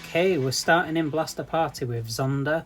Okay, we're starting in Blaster Party with Zonda.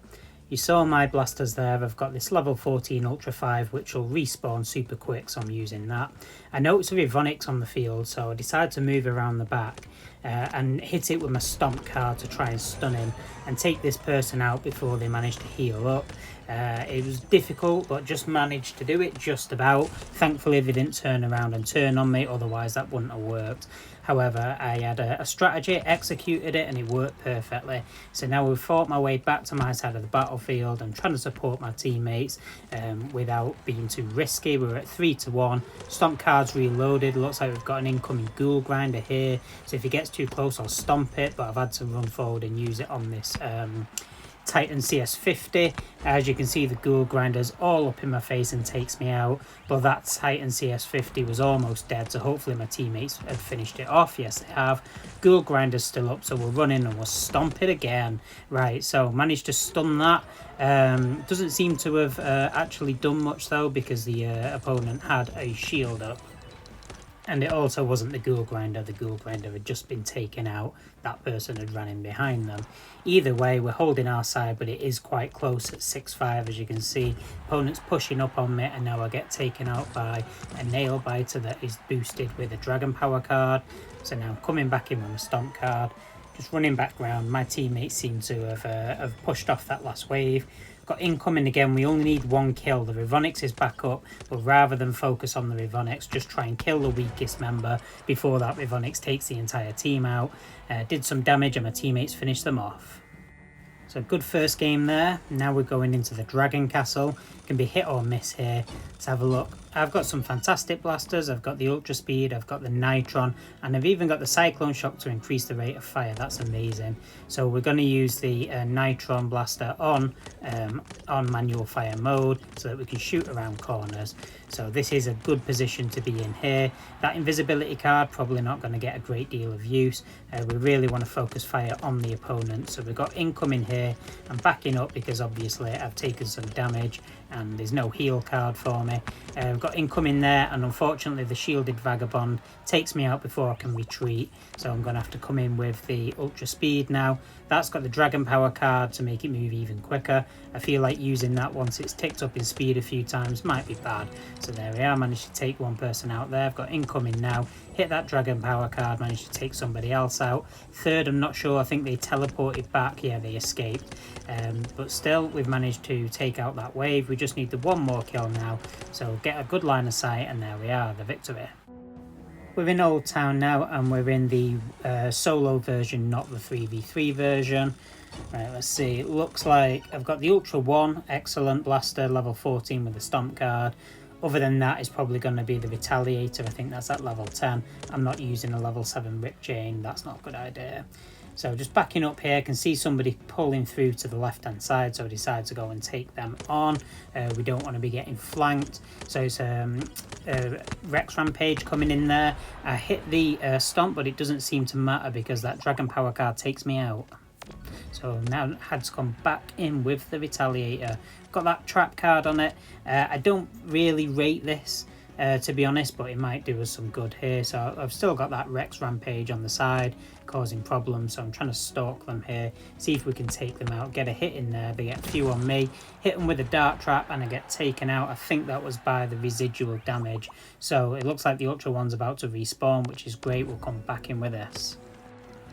You saw my blasters there. I've got this level 14 Ultra 5 which will respawn super quick, so I'm using that. I noticed with Ivonics on the field, so I decided to move around the back and hit it with my stomp card to try and stun him and take this person out before they managed to heal up. It was difficult, but just managed to do it just about. Thankfully they didn't turn around and turn on me, otherwise that wouldn't have worked. However, I had a strategy, executed it, and it worked perfectly. So now we've fought my way back to my side of the battlefield. I'm trying to support my teammates without being too risky. We're at 3-1. Stomp card's reloaded. Looks like we've got an incoming ghoul grinder here. So if he gets too close, I'll stomp it. But I've had to run forward and use it on this Titan CS50. As you can see, the ghoul grinder's all up in my face and takes me out, but that Titan CS50 was almost dead, so hopefully my teammates have finished it off. Yes, they have. Ghoul grinder's still up, so we'll run in and we'll stomp it again. Right, so managed to stun that. Doesn't seem to have actually done much though, because the opponent had a shield up. And it also wasn't the ghoul grinder. The ghoul grinder had just been taken out. That person had ran in behind them. Either way, we're holding our side, but it is quite close at 6-5, as you can see. Opponent's pushing up on me, and now I get taken out by a nail biter that is boosted with a dragon power card. So now I'm coming back in with a stomp card, just running back round. My teammates seem to have pushed off that last wave. Got incoming again. We only need one kill. The Ivonics is back up, but rather than focus on the Ivonics, just try and kill the weakest member before that Ivonics takes the entire team out. Did some damage and my teammates finished them off. So good first game there. Now we're going into the Dragon Castle. Can be hit or miss here. Let's have a look. I've got some fantastic blasters. I've got the Ultra Speed, I've got the Nitron, and I've even got the Cyclone Shock to increase the rate of fire. That's amazing. So we're going to use the Nitron blaster on manual fire mode so that we can shoot around corners. So this is a good position to be in here. That invisibility card probably not going to get a great deal of use. We really want to focus fire on the opponent. So we've got incoming here. I'm backing up because obviously I've taken some damage and there's no heal card for me. We've got incoming there, and unfortunately the shielded vagabond takes me out before I can retreat, so I'm going to have to come in with the Ultra Speed now. That's got the dragon power card to make it move even quicker. I feel like using that once it's ticked up in speed a few times might be bad. So there we are, managed to take one person out there. I've got incoming now, hit that dragon power card, managed to take somebody else out. Third, I'm not sure, I think they teleported back. Yeah, they escaped. But still, we've managed to take out that wave. We just need the one more kill now, so get a good line of sight, and there we are, the victory. We're in Old Town now, and we're in the solo version, not the 3v3 version. Right, let's see. It looks like I've got the Ultra 1, excellent blaster, level 14 with the stomp card. Other than that, it's probably going to be the Retaliator. I think that's at level 10. I'm not using a level 7 Rip Chain. That's not a good idea. So just backing up here, I can see somebody pulling through to the left hand side, so I decide to go and take them on. We don't want to be getting flanked, so it's Rex Rampage coming in there. I hit the stomp, but it doesn't seem to matter because that dragon power card takes me out. So now I had to come back in with the Retaliator. Got that trap card on it. I don't really rate this, to be honest, but it might do us some good here. So I've still got that Rex Rampage on the side causing problems, so I'm trying to stalk them here, see if we can take them out, get a hit in there. They get a few on me, hit them with a dart trap, and I get taken out. I think that was by the residual damage. So it looks like the Ultra One's about to respawn, which is great. We'll come back in with this.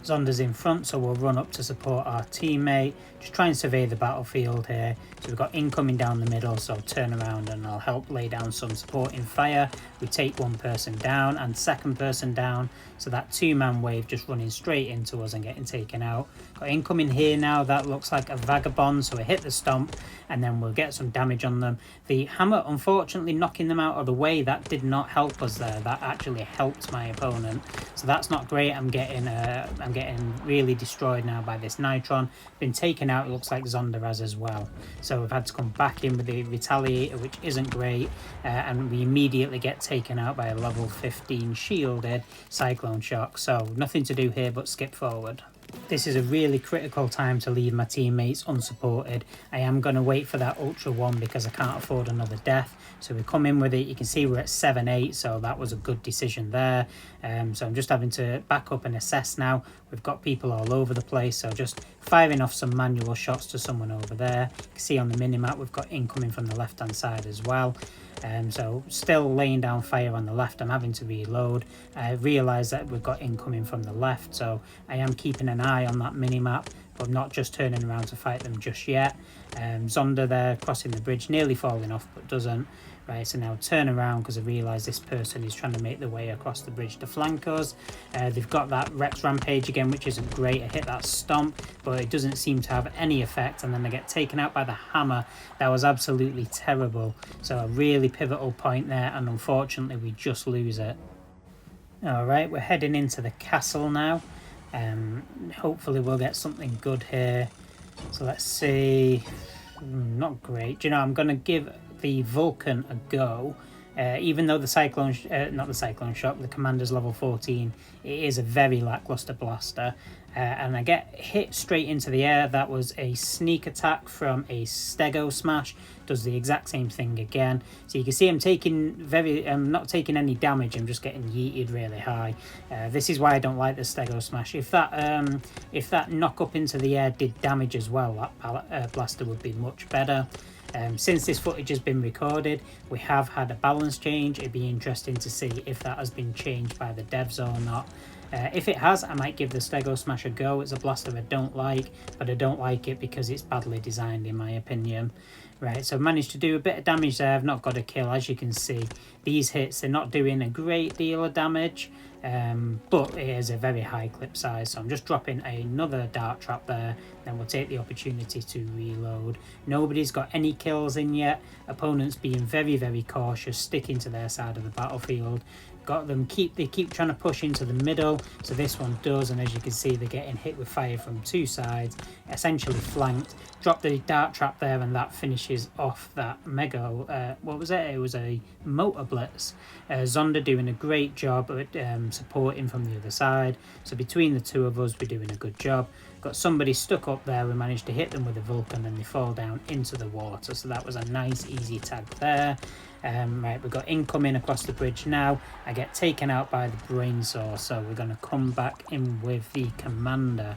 Zonda's in front, so we'll run up to support our teammate. Just try and survey the battlefield here. So we've got incoming down the middle, so I'll turn around and I'll help lay down some supporting fire. We take one person down and second person down, so that two-man wave just running straight into us and getting taken out. Got incoming here now. That looks like a vagabond, so we hit the stomp and then we'll get some damage on them. The hammer, unfortunately, knocking them out of the way, that did not help us there. That actually helped my opponent, so that's not great. I'm getting really destroyed now by this Nitron. Been taken out, it looks like Zonda has as well. So we've had to come back in with the Retaliator, which isn't great, and we immediately get taken out by a level 15 shielded Cyclone Shock. So nothing to do here but skip forward. This is a really critical time to leave my teammates unsupported. I am going to wait for that Ultra 1 because I can't afford another death. So we come in with it. You can see we're at 7-8, so that was a good decision there. So I'm just having to back up and assess now. We've got people all over the place, so just firing off some manual shots to someone over there. You can see on the minimap we've got incoming from the left-hand side as well. So still laying down fire on the left. I'm having to reload. I realise that we've got incoming from the left, so I am keeping an eye on that minimap, but not just turning around to fight them just yet. Zonda there crossing the bridge, nearly falling off but doesn't. Right, so now turn around because I realise this person is trying to make their way across the bridge to flank us. They've got that Rex Rampage again, which isn't great. I hit that stomp, but it doesn't seem to have any effect, and then they get taken out by the hammer. That was absolutely terrible. So a really pivotal point there, and unfortunately we just lose it. Alright, we're heading into the castle now. Hopefully we'll get something good here. So let's see. Not great. Do you know, I'm going to give the Vulcan a go. Even though the Cyclone, not the Cyclone Shock, the Commander's level 14, it is a very lackluster blaster. And I get hit straight into the air. That was a sneak attack from a Stego Smash. Does the exact same thing again. So you can see I'm taking not taking any damage. I'm just getting yeeted really high. This is why I don't like the Stego Smash. If that knock up into the air did damage as well, that blaster would be much better. Since this footage has been recorded, we have had a balance change. It'd be interesting to see if that has been changed by the devs or not. If it has, I might give the Stego Smash a go. It's a blaster I don't like, but I don't like it because it's badly designed in my opinion. Right, so I've managed to do a bit of damage there. I've not got a kill. As you can see, these hits, they're not doing a great deal of damage, but it is a very high clip size. So I'm just dropping another dart trap there. Then we'll take the opportunity to reload. Nobody's got any kills in yet. Opponents being very, very cautious, sticking to their side of the battlefield. Got them, they keep trying to push into the middle, so this one does, and as you can see they're getting hit with fire from two sides, essentially flanked. Drop the dart trap there, and that finishes off that mega, what was it? It was a motor blitz. Zonda doing a great job at supporting from the other side, so between the two of us we're doing a good job. Got somebody stuck up there, we managed to hit them with a Vulcan and they fall down into the water, so that was a nice easy tag there. Right, we've got incoming across the bridge now. I get taken out by the brain source, so we're going to come back in with the Commander.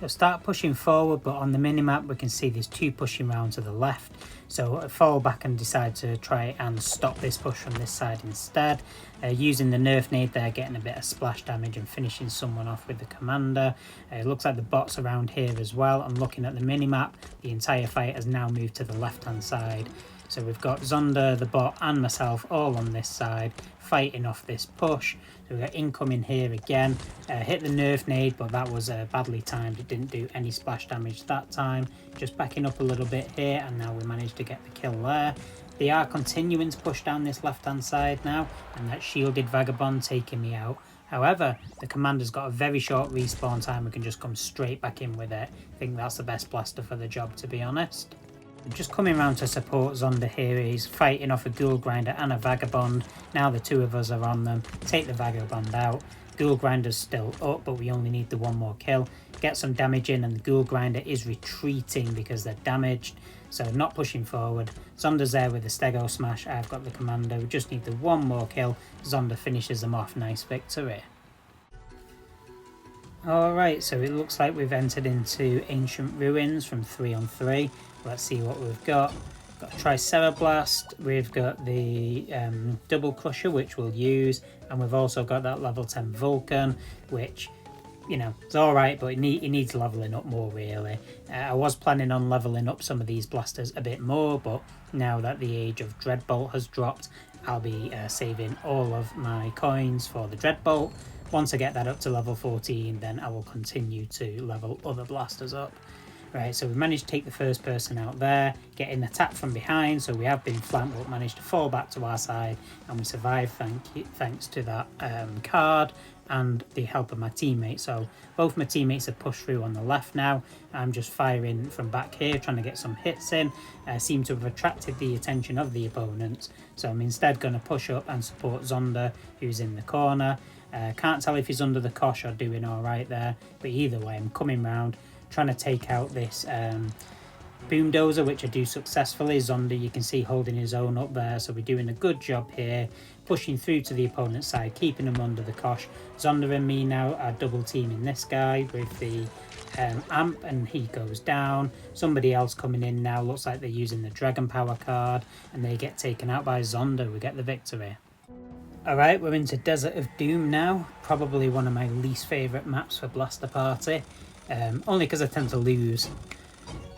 We'll start pushing forward, but on the minimap we can see there's two pushing round to the left, so I fall back and decide to try and stop this push from this side instead. Using the Nerf nade there, getting a bit of splash damage and finishing someone off with the Commander. It looks like the bot's around here as well, and looking at the minimap, the entire fight has now moved to the left hand side. So we've got Zonda, the bot and myself all on this side fighting off this push. So we've got incoming here again. Hit the Nerf nade, but that was badly timed. It didn't do any splash damage that time. Just backing up a little bit here, and now we managed to get the kill there. They are continuing to push down this left hand side now, and that shielded Vagabond taking me out. However, the Commander's got a very short respawn time. We can just come straight back in with it. I think that's the best blaster for the job, to be honest. Just coming around to support Zonda here. He's fighting off a Ghoul Grinder and a Vagabond. Now the two of us are on them. Take the Vagabond out. Ghoul Grinder's still up, but we only need the one more kill. Get some damage in, and the Ghoul Grinder is retreating because they're damaged. So not pushing forward. Zonda's there with the Stego Smash. I've got the Commander. We just need the one more kill. Zonda finishes them off. Nice victory. Alright, so it looks like we've entered into Ancient Ruins from 3-on-3. Let's see what we've got. Got Superblast, we've got the Double Crusher, which we'll use, and we've also got that level 10 Vulcan, which, you know, it's alright, but it needs leveling up more, really. I was planning on leveling up some of these blasters a bit more, but now that the age of Dreadbolt has dropped, I'll be saving all of my coins for the Dreadbolt. Once I get that up to level 14, then I will continue to level other blasters up. Right, so we managed to take the first person out there, getting attacked from behind, so we have been flanked but managed to fall back to our side, and we survived thanks to that card and the help of my teammates. So both my teammates have pushed through on the left now. I'm just firing from back here, trying to get some hits in. Seem to have attracted the attention of the opponents, so I'm instead going to push up and support Zonda, who's in the corner. Can't tell if he's under the kosh or doing all right there, but either way, I'm coming round, trying to take out this boomdozer, which I do successfully. Zonda, you can see, holding his own up there, so we're doing a good job here, pushing through to the opponent's side, keeping him under the kosh. Zonda and me now are double teaming this guy with the amp, and he goes down. Somebody else coming in now, looks like they're using the dragon power card, and they get taken out by Zonda. We get the victory. Alright, we're into Desert of Doom now, probably one of my least favourite maps for Blaster Party, only because I tend to lose.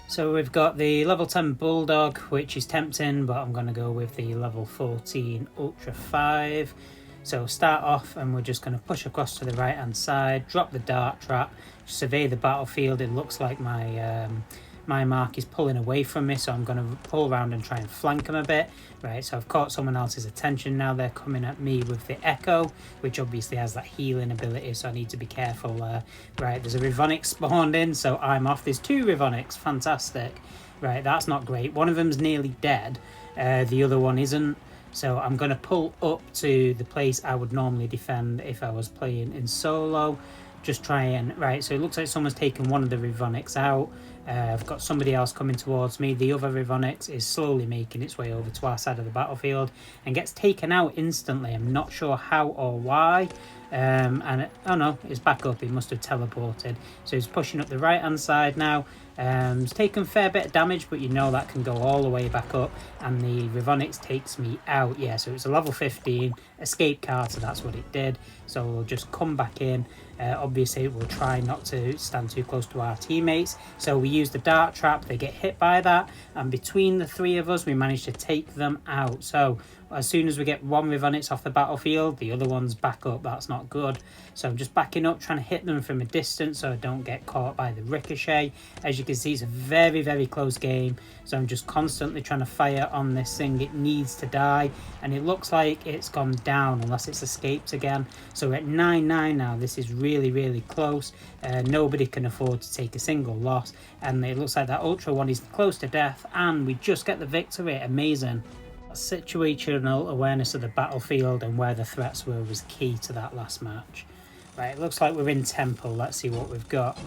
So we've got the level 10 Bulldog, which is tempting, but I'm going to go with the level 14 Ultra 5. So start off and we're just going to push across to the right hand side, drop the dart trap, survey the battlefield. It looks like my mark is pulling away from me, so I'm going to pull around and try and flank him a bit. Right, so I've caught someone else's attention now. They're coming at me with the Echo, which obviously has that healing ability, so I need to be careful there. Right, there's a Rivonic spawned in, so I'm off. There's 2 Rivonics, fantastic. Right, that's not great. One of them's nearly dead, the other one isn't. So I'm going to pull up to the place I would normally defend if I was playing in solo. Just try and... Right, so it looks like someone's taken one of the Rivonics out. I've got somebody else coming towards me. The other Rivonix is slowly making its way over to our side of the battlefield and gets taken out instantly. I'm not sure how or why. Oh no, it's back up. He must have teleported. So he's pushing up the right hand side now. He's taken a fair bit of damage, but you know that can go all the way back up, and the Rivonix takes me out. Yeah, so it's a level 15 escape card, so that's what it did. So we'll just come back in. Obviously we'll try not to stand too close to our teammates, so we use the dart trap. They get hit by that, and between the 3 of us we manage to take them out. So as soon as we get one Rivonix off the battlefield, the other one's back up. That's not good. So I'm just backing up, trying to hit them from a distance so I don't get caught by the ricochet. As you can see, it's a very, very close game. So I'm just constantly trying to fire on this thing. It needs to die, and it looks like it's gone down unless it's escaped again. So we're at 9-9 now. This is really, really close. Nobody can afford to take a single loss, and it looks like that Ultra one is close to death, and we just get the victory. Amazing. Situational awareness of the battlefield and where the threats were was key to that last match. Right, it looks like we're in Temple. Let's see what we've got.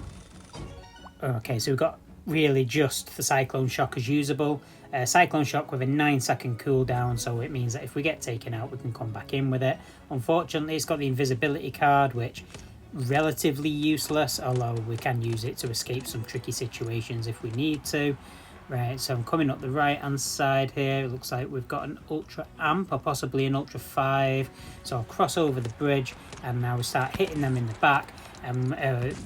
Okay, so we've got really just the Cyclone Shock as usable. Cyclone Shock with a 9-second cooldown, so it means that if we get taken out we can come back in with it. Unfortunately, it's got the invisibility card, which relatively useless, although we can use it to escape some tricky situations if we need to. Right, so I'm coming up the right hand side here. It looks like we've got an Ultra Amp or possibly an Ultra 5. So I'll cross over the bridge and now we start hitting them in the back. And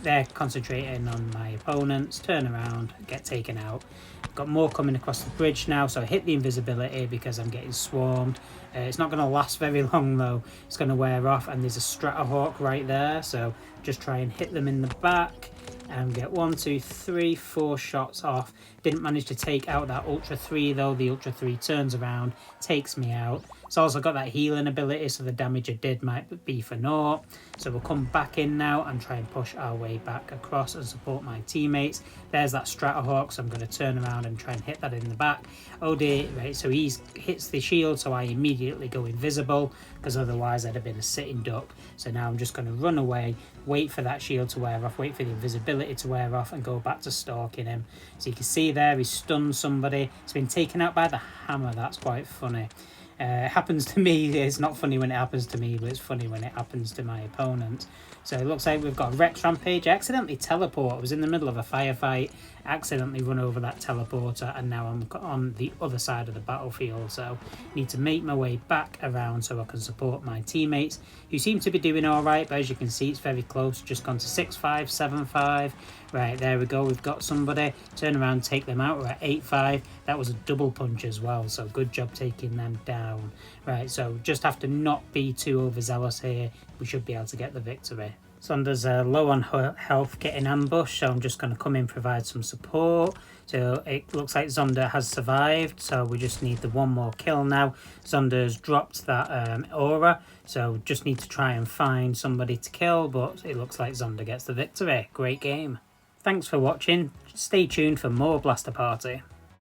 they're concentrating on my opponents. Turn around, get taken out. Got more coming across the bridge now, so I hit the invisibility because I'm getting swarmed. It's not going to last very long though. It's going to wear off, and there's a Stratahawk right there. So just try and hit them in the back and get 1, 2, 3, 4 shots off. Didn't manage to take out that Ultra 3 though. The Ultra 3 turns around, takes me out. It's also got that healing ability, so the damage I did might be for naught. So we'll come back in now and try and push our way back across and support my teammates. There's that Stratahawk, so I'm going to turn around and try and hit that in the back. Oh dear, right, so he hits the shield, so I immediately go invisible, because otherwise I'd have been a sitting duck. So now I'm just going to run away, wait for that shield to wear off, wait for the invisibility to wear off, and go back to stalking him. So you can see there, he stunned somebody. It's been taken out by the hammer. That's quite funny. It happens to me. It's not funny when it happens to me, but it's funny when it happens to my opponent. So it looks like we've got a Rex Rampage. I accidentally teleport. I was in the middle of a firefight, accidentally run over that teleporter, and now I'm on the other side of the battlefield. So I need to make my way back around so I can support my teammates, who seem to be doing all right, but as you can see, it's very close. Just gone to 6-5, 7-5. Right, there we go. We've got somebody. Turn around, take them out. We're at 8-5. That was a double punch as well, so good job taking them down. Right, so just have to not be too overzealous here. We should be able to get the victory. Zonda's low on health, getting ambushed, so I'm just going to come in, provide some support. So it looks like Zonda has survived, so we just need the one more kill now. Zonda's dropped that aura, so just need to try and find somebody to kill, but it looks like Zonda gets the victory. Great game. Thanks for watching. Stay tuned for more Blaster Party.